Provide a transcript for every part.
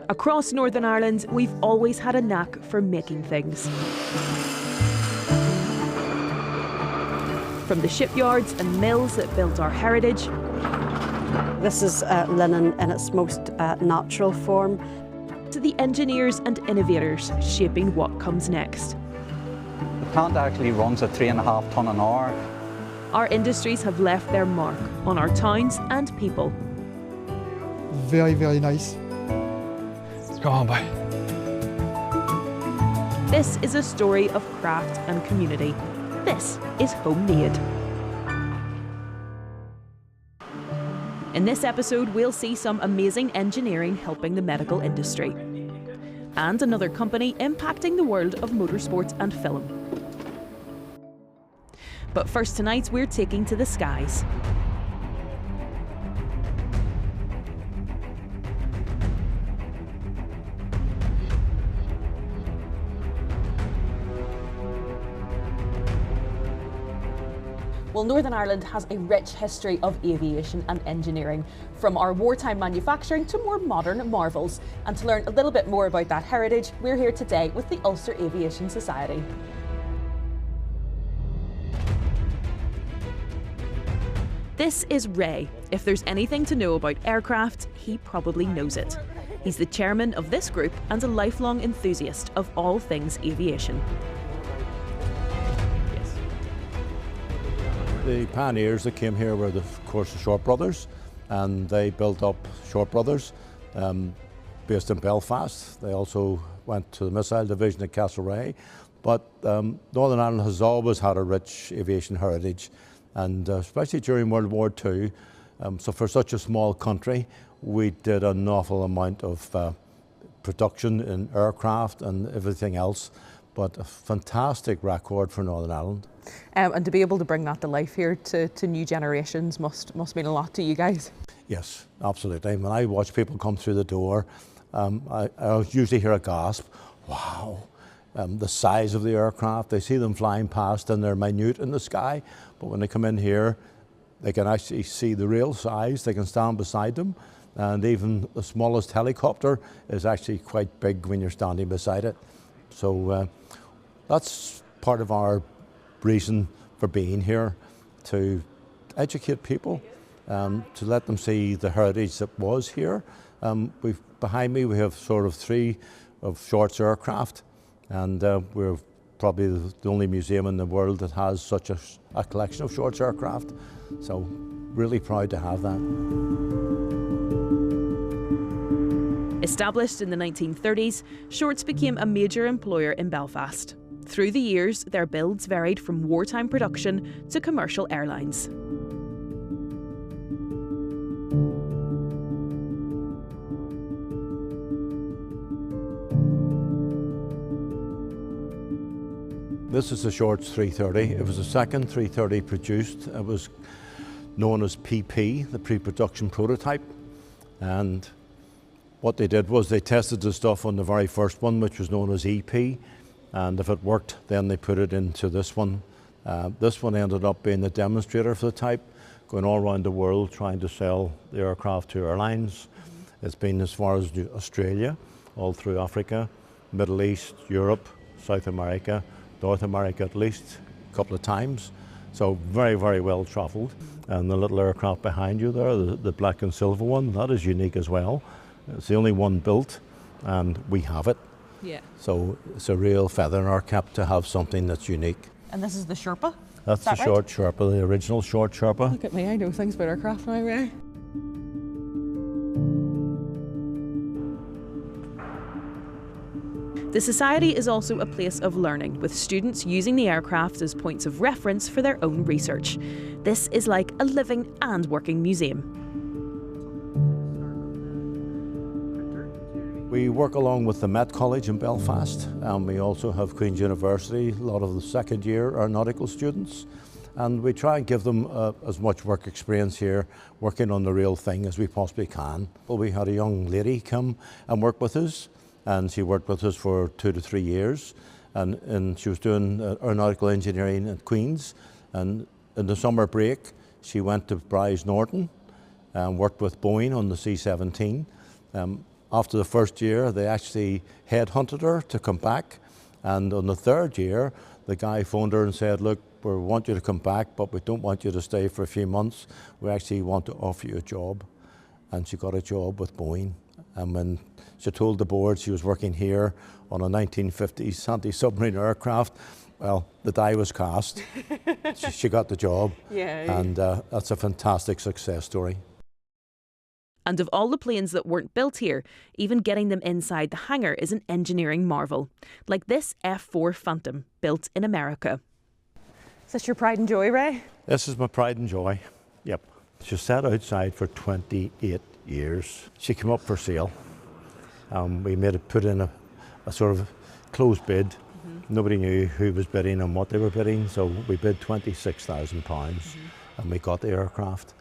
Across Northern Ireland, we've always had a knack for making things. From the shipyards and mills that built our heritage, This is linen in its most natural form. to the engineers and innovators shaping what comes next. The plant actually runs at 3.5 tonne an hour. Our industries have left their mark on our towns and people. Very, very nice. Go on, boy. This is a story of craft and community. This is Homemade. In this episode, we'll see some amazing engineering helping the medical industry, and another company impacting the world of motorsports and film. But first tonight, we're taking to the skies. Well, Northern Ireland has a rich history of aviation and engineering, from our wartime manufacturing to more modern marvels. And to learn a little bit more about that heritage, we're here today with the Ulster Aviation Society. This is Ray. If there's anything to know about aircraft, he probably knows it. He's the chairman of this group and a lifelong enthusiast of all things aviation. The pioneers that came here were, of course, the Short brothers, and they built up Short brothers based in Belfast. They also went to the missile division at Castlereagh. But Northern Ireland has always had a rich aviation heritage, and especially during World War II. So for such a small country, we did an awful amount of production in aircraft and everything else. But a fantastic record for Northern Ireland. And to be able to bring that to life here to new generations must mean a lot to you guys. Yes, absolutely. When I watch people come through the door, I usually hear a gasp. Wow, the size of the aircraft. They see them flying past and they're minute in the sky. But when they come in here, they can actually see the real size. They can stand beside them. And even the smallest helicopter is actually quite big when you're standing beside it. So that's part of our reason for being here, to educate people, to let them see the heritage that was here. Behind me we have sort of 3 of Short's aircraft, and we're probably the only museum in the world that has such a collection of Short's aircraft. So really proud to have that. Established in the 1930s, Shorts became a major employer in Belfast. Through the years, their builds varied from wartime production to commercial airlines. This is the Shorts 330. It was the second 330 produced. It was known as PP, the pre-production prototype. And what they did was they tested the stuff on the very first one, which was known as EP. And if it worked, then they put it into this one. This one ended up being the demonstrator for the type, going all around the world trying to sell the aircraft to airlines. It's been as far as Australia, all through Africa, Middle East, Europe, South America, North America at least a couple of times. So very, very well travelled. And the little aircraft behind you there, the black and silver one, that is unique as well. It's the only one built, and we have it. Yeah. So it's a real feather in our cap to have something that's unique. And this is the Sherpa? That's the Short Sherpa, the original Short Sherpa. Look at me, I know things about aircraft now, Ray. The Society is also a place of learning, with students using the aircraft as points of reference for their own research. This is like a living and working museum. We work along with the Met College in Belfast, and we also have Queen's University, a lot of the second year aeronautical students, and we try and give them as much work experience here, working on the real thing as we possibly can. Well, we had a young lady come and work with us, and she worked with us for 2 to 3 years, and she was doing aeronautical engineering at Queen's, and in the summer break she went to Bryce Norton and worked with Boeing on the C-17. After the first year, they actually headhunted her to come back. And on the third year, the guy phoned her and said, look, we want you to come back, but we don't want you to stay for a few months. We actually want to offer you a job. And she got a job with Boeing. And when she told the board she was working here on a 1950s anti-submarine aircraft, well, the die was cast. she got the job. Yeah. And that's a fantastic success story. And of all the planes that weren't built here, even getting them inside the hangar is an engineering marvel, like this F4 Phantom, built in America. Is this your pride and joy, Ray? This is my pride and joy, yep. She sat outside for 28 years. She came up for sale. We put in a sort of closed bid. Nobody knew who was bidding and what they were bidding, so we bid £26,000 and we got the aircraft.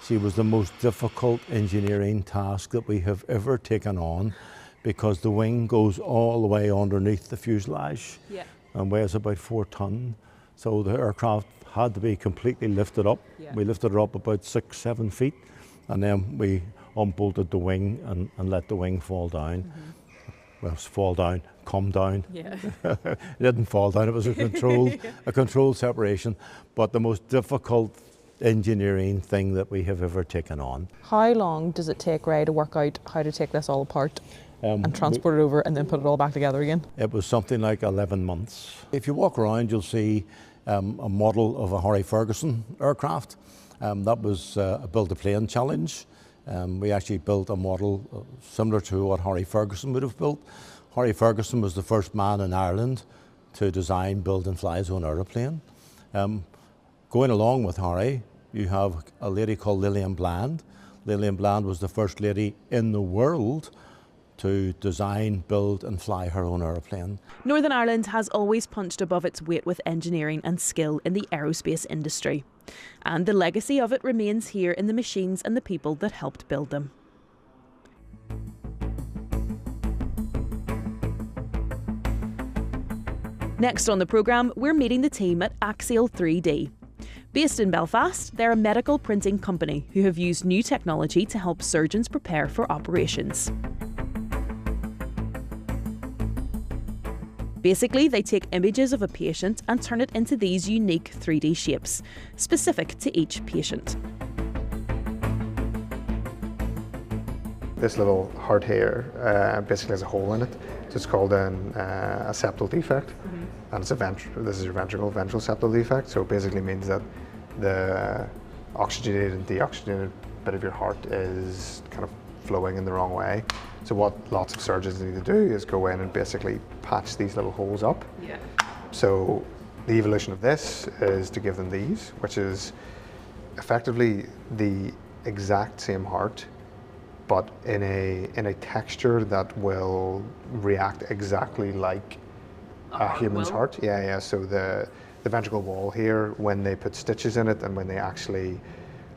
She was the most difficult engineering task that we have ever taken on, because the wing goes all the way underneath the fuselage and weighs about 4 tons. So the aircraft had to be completely lifted up. We lifted her up about 6-7 feet, and then we unbolted the wing and let the wing fall down. Well, fall down, come down. It didn't fall down, it was a controlled separation, but the most difficult engineering thing that we have ever taken on. How long does it take, Ray, to work out how to take this all apart and transport it over and then put it all back together again? It was something like 11 months. If you walk around, you'll see a model of a Harry Ferguson aircraft. That was a build-a-plane challenge. We actually built a model similar to what Harry Ferguson would have built. Harry Ferguson was the first man in Ireland to design, build and fly his own aeroplane. Going along with Harry, you have a lady called Lillian Bland. Lillian Bland was the first lady in the world to design, build and fly her own aeroplane. Northern Ireland has always punched above its weight with engineering and skill in the aerospace industry. And the legacy of it remains here in the machines and the people that helped build them. Next on the programme, we're meeting the team at Axial 3D. Based in Belfast, they're a medical printing company who have used new technology to help surgeons prepare for operations. Basically, they take images of a patient and turn it into these unique 3D shapes, specific to each patient. This little heart here basically has a hole in it. So it's called a septal defect, and it's this is your ventral septal defect. So it basically means that the oxygenated and deoxygenated bit of your heart is kind of flowing in the wrong way. So what lots of surgeons need to do is go in and basically patch these little holes up. So the evolution of this is to give them these, which is effectively the exact same heart, but in a texture that will react exactly like a human's heart. So the ventricle wall here, when they put stitches in it and when they actually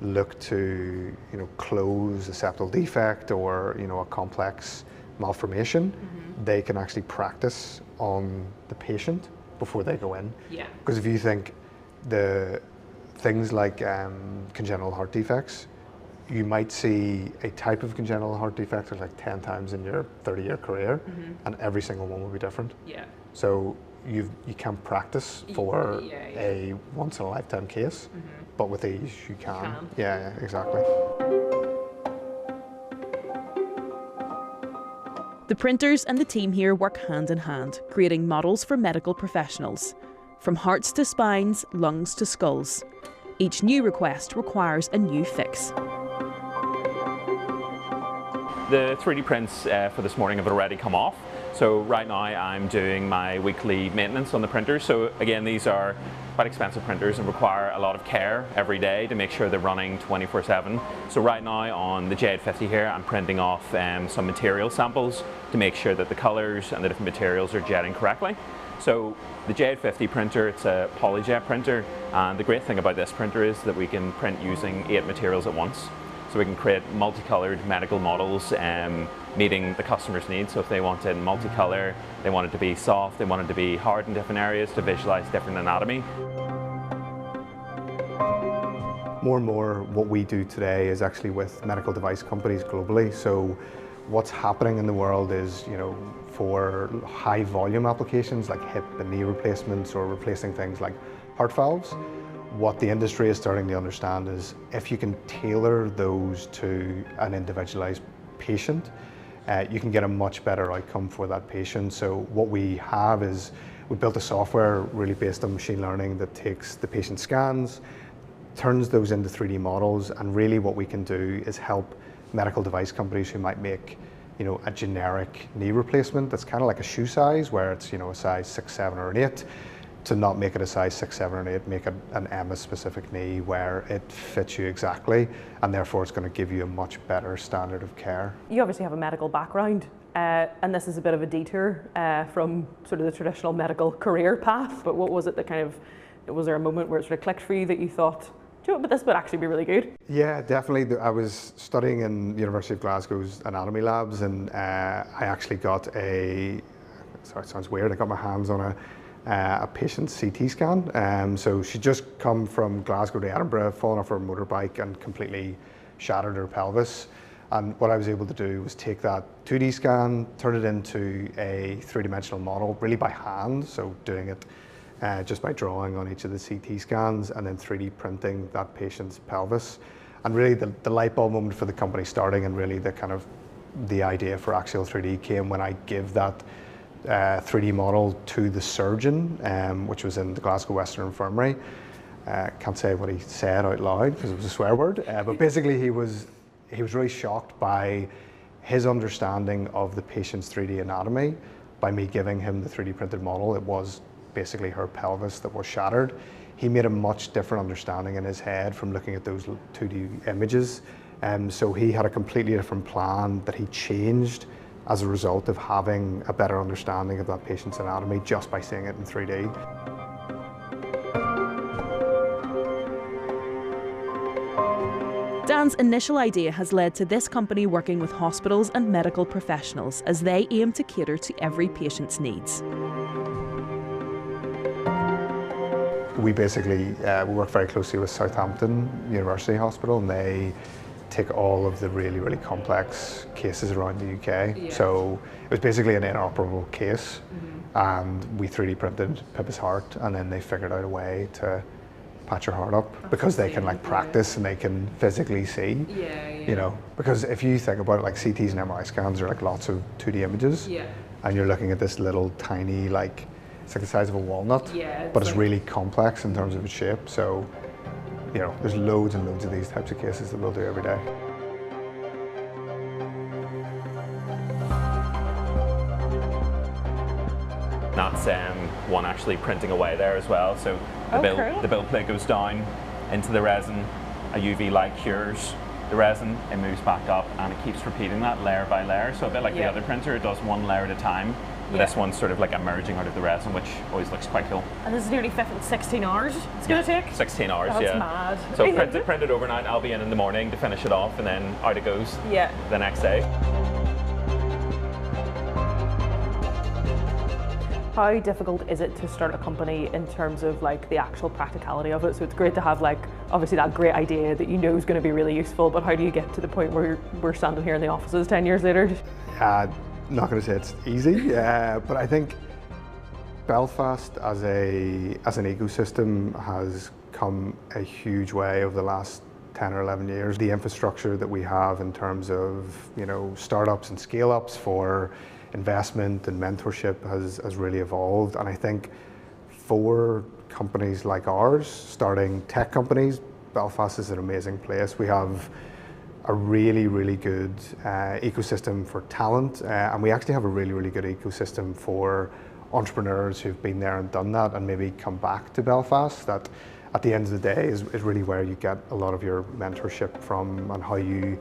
look to close a septal defect or a complex malformation, they can actually practice on the patient before they go in. Because if you think the things like congenital heart defects, you might see a type of congenital heart defect like 10 times in your 30-year career, and every single one will be different. So you can practice for a once-in-a-lifetime case, but with these you can. Yeah, exactly. The printers and the team here work hand in hand, creating models for medical professionals. From hearts to spines, lungs to skulls. Each new request requires a new fix. The 3D prints for this morning have already come off. So right now I'm doing my weekly maintenance on the printers. So again, these are quite expensive printers and require a lot of care every day to make sure they're running 24/7. So right now on the JAD50 here, I'm printing off some material samples to make sure that the colors and the different materials are jetting correctly. So the JAD50 printer, it's a polyjet printer, and the great thing about this printer is that we can print using 8 materials at once. So we can create multicolored medical models meeting the customer's needs. So if they wanted multicolor, they want it to be soft, they want it to be hard in different areas to visualize different anatomy. More and more what we do today is actually with medical device companies globally. So What's happening in the world is, for high volume applications like hip and knee replacements or replacing things like heart valves, what the industry is starting to understand is if you can tailor those to an individualized patient, you can get a much better outcome for that patient. So what we have is we built a software really based on machine learning that takes the patient scans, turns those into 3D models, and really what we can do is help medical device companies who might make a generic knee replacement that's kind of like a shoe size, where it's a size 6, 7, or an 8, to not make it a size 6, 7, or an 8, make it an EMA specific knee where it fits you exactly, and therefore it's going to give you a much better standard of care. You obviously have a medical background, and this is a bit of a detour from sort of the traditional medical career path, but what was it that was there a moment where it sort of clicked for you that you thought, but this would actually be really good? Yeah, definitely. I was studying in the University of Glasgow's anatomy labs, and I actually got sorry, it sounds weird, I got my hands on a patient's CT scan. So she'd just come from Glasgow to Edinburgh, fallen off her motorbike and completely shattered her pelvis. And what I was able to do was take that 2D scan, turn it into a 3-dimensional model, really by hand, so doing it just by drawing on each of the CT scans and then 3D printing that patient's pelvis. And really the light bulb moment for the company starting, and really the idea for Axial 3D came when I give that 3D model to the surgeon, which was in the Glasgow Western Infirmary. Can't say what he said out loud because it was a swear word, but basically he was really shocked by his understanding of the patient's 3D anatomy by me giving him the 3D printed model. It was basically her pelvis that was shattered. He made a much different understanding in his head from looking at those 2D images. So he had a completely different plan that he changed as a result of having a better understanding of that patient's anatomy just by seeing it in 3D. Dan's initial idea has led to this company working with hospitals and medical professionals as they aim to cater to every patient's needs. We basically we work very closely with Southampton University Hospital, and they take all of the really, really complex cases around the UK. Yeah. So it was basically an inoperable case, and we 3D printed Pippa's heart, and then they figured out a way to patch her heart up. That's because they can practice and they can physically see. Yeah. Because if you think about it, like CTs and MRI scans are like lots of 2D images, and you're looking at this little tiny, it's like the size of a walnut, but it's really complex in terms of its shape. So, there's loads and loads of these types of cases that we'll do every day. That's one actually printing away there as well. So the build plate goes down into the resin, a UV light cures the resin, it moves back up, and it keeps repeating that layer by layer. So a bit like the other printer, it does one layer at a time. But this one's sort of like emerging out of the resin, which always looks quite cool. And this is nearly 16 hours it's going to take? 16 hours, That's mad. So printed overnight, I'll be in the morning to finish it off, and then out it goes the next day. How difficult is it to start a company in terms of the actual practicality of it? So it's great to have obviously that great idea that is going to be really useful, but how do you get to the point where we're standing here in the offices 10 years later? Not going to say it's easy, but I think Belfast as an ecosystem has come a huge way over the last 10 or 11 years. The infrastructure that we have in terms of startups and scale-ups for investment and mentorship has really evolved, and I think for companies like ours, starting tech companies, Belfast is an amazing place. We have a really, really good ecosystem for talent, and we actually have a really, really good ecosystem for entrepreneurs who've been there and done that and maybe come back to Belfast. That at the end of the day is really where you get a lot of your mentorship from, and how you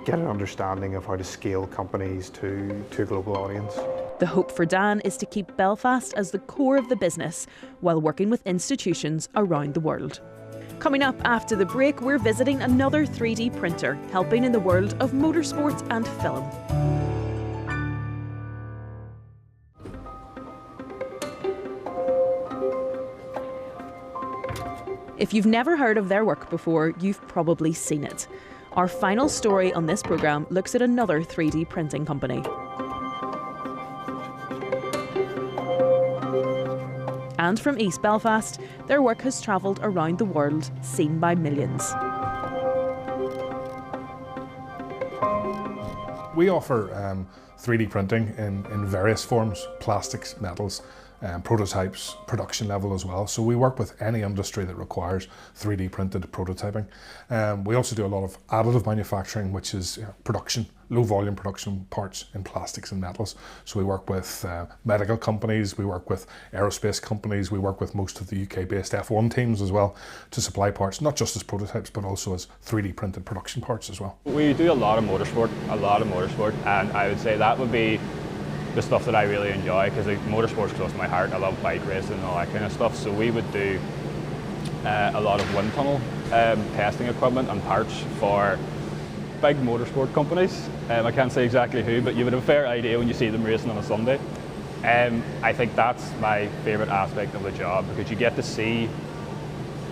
get an understanding of how to scale companies to a global audience. The hope for Dan is to keep Belfast as the core of the business while working with institutions around the world. Coming up after the break, we're visiting another 3D printer, helping in the world of motorsports and film. If you've never heard of their work before, you've probably seen it. Our final story on this programme looks at another 3D printing company. And from East Belfast, their work has travelled around the world, seen by millions. We offer 3D printing in various forms: plastics, metals, prototypes, production level as well. So we work with any industry that requires 3D printed prototyping. We also do a lot of additive manufacturing, which is production, low volume production parts in plastics and metals. So we work with medical companies, we work with aerospace companies, we work with most of the UK based F1 teams as well to supply parts, not just as prototypes, but also as 3D printed production parts as well. We do a lot of motorsport, and I would say that would be the stuff that I really enjoy, because motorsport's close to my heart. I love bike racing and all that kind of stuff. So we would do a lot of wind tunnel testing equipment and parts for big motorsport companies. I can't say exactly who, but you would have a fair idea when you see them racing on a Sunday. I think that's my favourite aspect of the job, because you get to see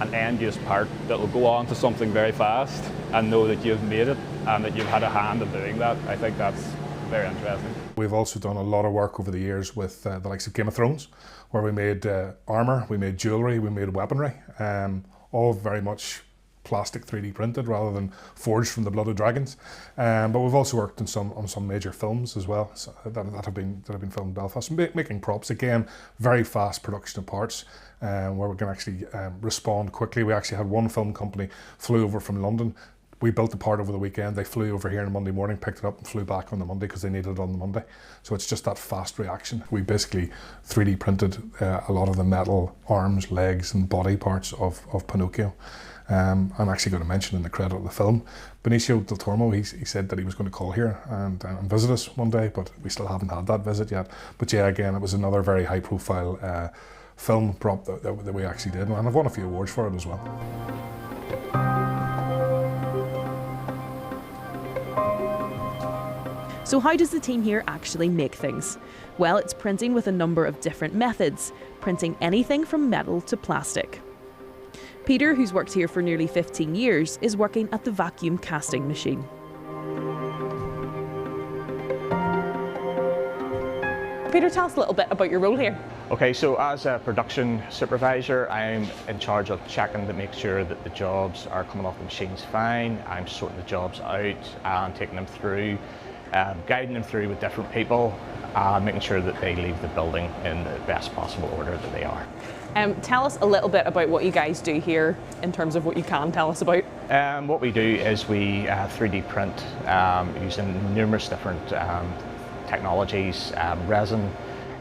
an end-use part that will go on to something very fast and know that you've made it and that you've had a hand in doing that. I think that's very interesting. We've also done a lot of work over the years with the likes of Game of Thrones, where we made armour, we made jewellery, we made weaponry, all very much plastic 3D printed rather than forged from the blood of dragons. But we've also worked on some major films as well, so that have been filmed in Belfast, making props. Again, very fast production of parts, where we can actually respond quickly. We actually had one film company flew over from London. We built the part over the weekend, they flew over here on Monday morning, picked it up and flew back on the Monday because they needed it on the Monday. So it's just that fast reaction. We basically 3D printed a lot of the metal arms, legs and body parts of Pinocchio. I'm actually going to mention in the credit of the film, Benicio del Toro, he said that he was going to call here and visit us one day, but we still haven't had that visit yet. But yeah, again, it was another very high profile film prop that we actually did, and I've won a few awards for it as well. So how does the team here actually make things? Well, it's printing with a number of different methods, printing anything from metal to plastic. Peter, who's worked here for nearly 15 years, is working at the vacuum casting machine. Peter, tell us a little bit about your role here. Okay, so as a production supervisor, I'm in charge of checking to make sure that the jobs are coming off the machines fine. I'm sorting the jobs out and taking them through, guiding them through with different people, making sure that they leave the building in the best possible order that they are. Tell us a little bit about what you guys do here in terms of what you can tell us about. What we do is we 3D print using numerous different technologies, resin,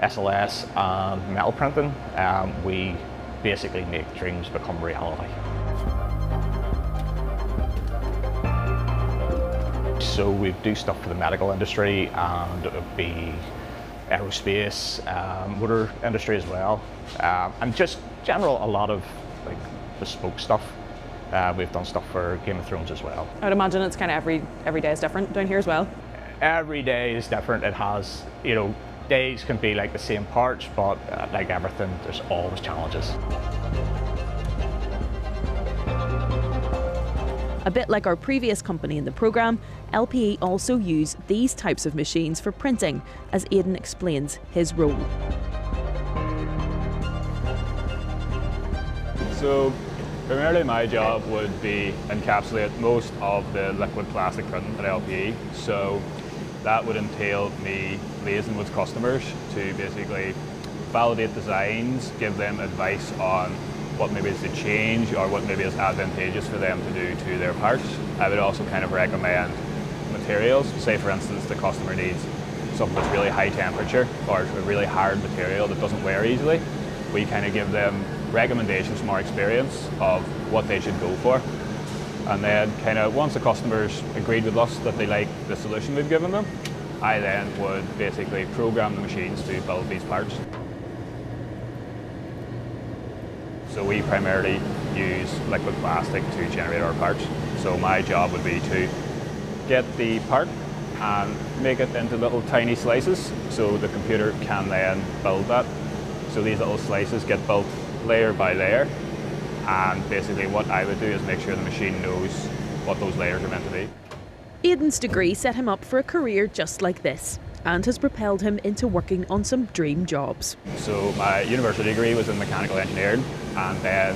SLS, and metal printing. We basically make dreams become reality. So we do stuff for the medical industry, and it would be aerospace, motor industry as well, and just general a lot of like bespoke stuff. We've done stuff for Game of Thrones as well. I would imagine it's kind of every day is different down here as well. Every day is different. It has, days can be like the same parts, but like everything, there's always challenges. A bit like our previous company in the programme, LPE also use these types of machines for printing, as Aidan explains his role. So primarily my job would be encapsulate most of the liquid plastic printing at LPE. So that would entail me liaising with customers to basically validate designs, give them advice on what maybe is a change or what maybe is advantageous for them to do to their parts. I would also kind of recommend materials. Say for instance the customer needs something that's really high temperature or a really hard material that doesn't wear easily. We kind of give them recommendations from our experience of what they should go for. And then kind of once the customers agreed with us that they like the solution we've given them, I then would basically program the machines to build these parts. So we primarily use liquid plastic to generate our parts. So my job would be to get the part and make it into little tiny slices so the computer can then build that. So these little slices get built layer by layer, and basically what I would do is make sure the machine knows what those layers are meant to be. Aidan's degree set him up for a career just like this and has propelled him into working on some dream jobs. So my university degree was in mechanical engineering, and then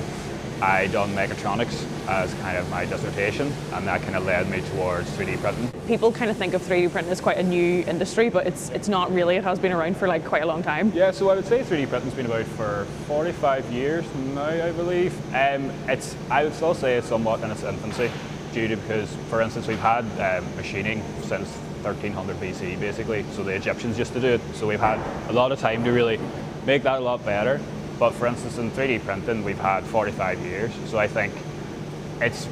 I done mechatronics as kind of my dissertation, and that kind of led me towards 3D printing. People kind of think of 3D printing as quite a new industry, but it's not really. It has been around for like quite a long time. Yeah, so I would say 3D printing's been about for 45 years now, I believe. I would still say it's somewhat in its infancy, because, for instance, we've had machining since 1300 BC basically, so the Egyptians used to do it, so we've had a lot of time to really make that a lot better. But for instance, in 3D printing we've had 45 years, so I think it's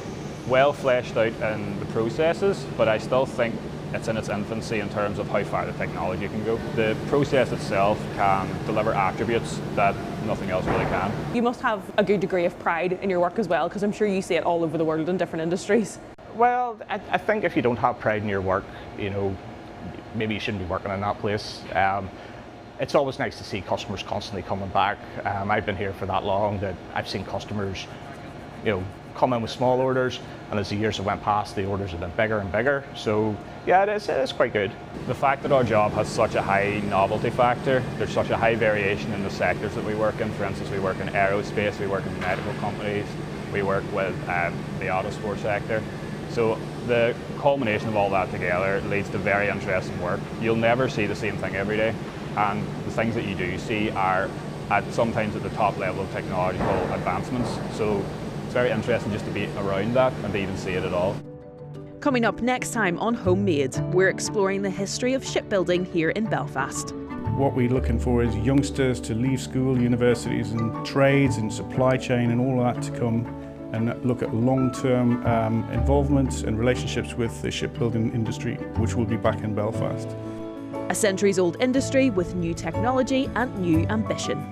well fleshed out in the processes, but I still think it's in its infancy in terms of how far the technology can go. The process itself can deliver attributes that nothing else really can. You must have a good degree of pride in your work as well, because I'm sure you see it all over the world in different industries. Well, I think if you don't have pride in your work, you know, maybe you shouldn't be working in that place. It's always nice to see customers constantly coming back. I've been here for that long that I've seen customers, you know, come in with small orders, and as the years have went past, the orders have been bigger and bigger. So yeah, it is quite good. The fact that our job has such a high novelty factor, there's such a high variation in the sectors that we work in. For instance, we work in aerospace, we work in medical companies, we work with the autosport sector. So the culmination of all that together leads to very interesting work. You'll never see the same thing every day, and the things that you do see are sometimes at the top level of technological advancements. So it's very interesting just to be around that and to even see it at all. Coming up next time on Homemade, we're exploring the history of shipbuilding here in Belfast. What we're looking for is youngsters to leave school, universities and trades and supply chain and all that to come and look at long-term involvement and relationships with the shipbuilding industry, which will be back in Belfast. A centuries-old industry with new technology and new ambition.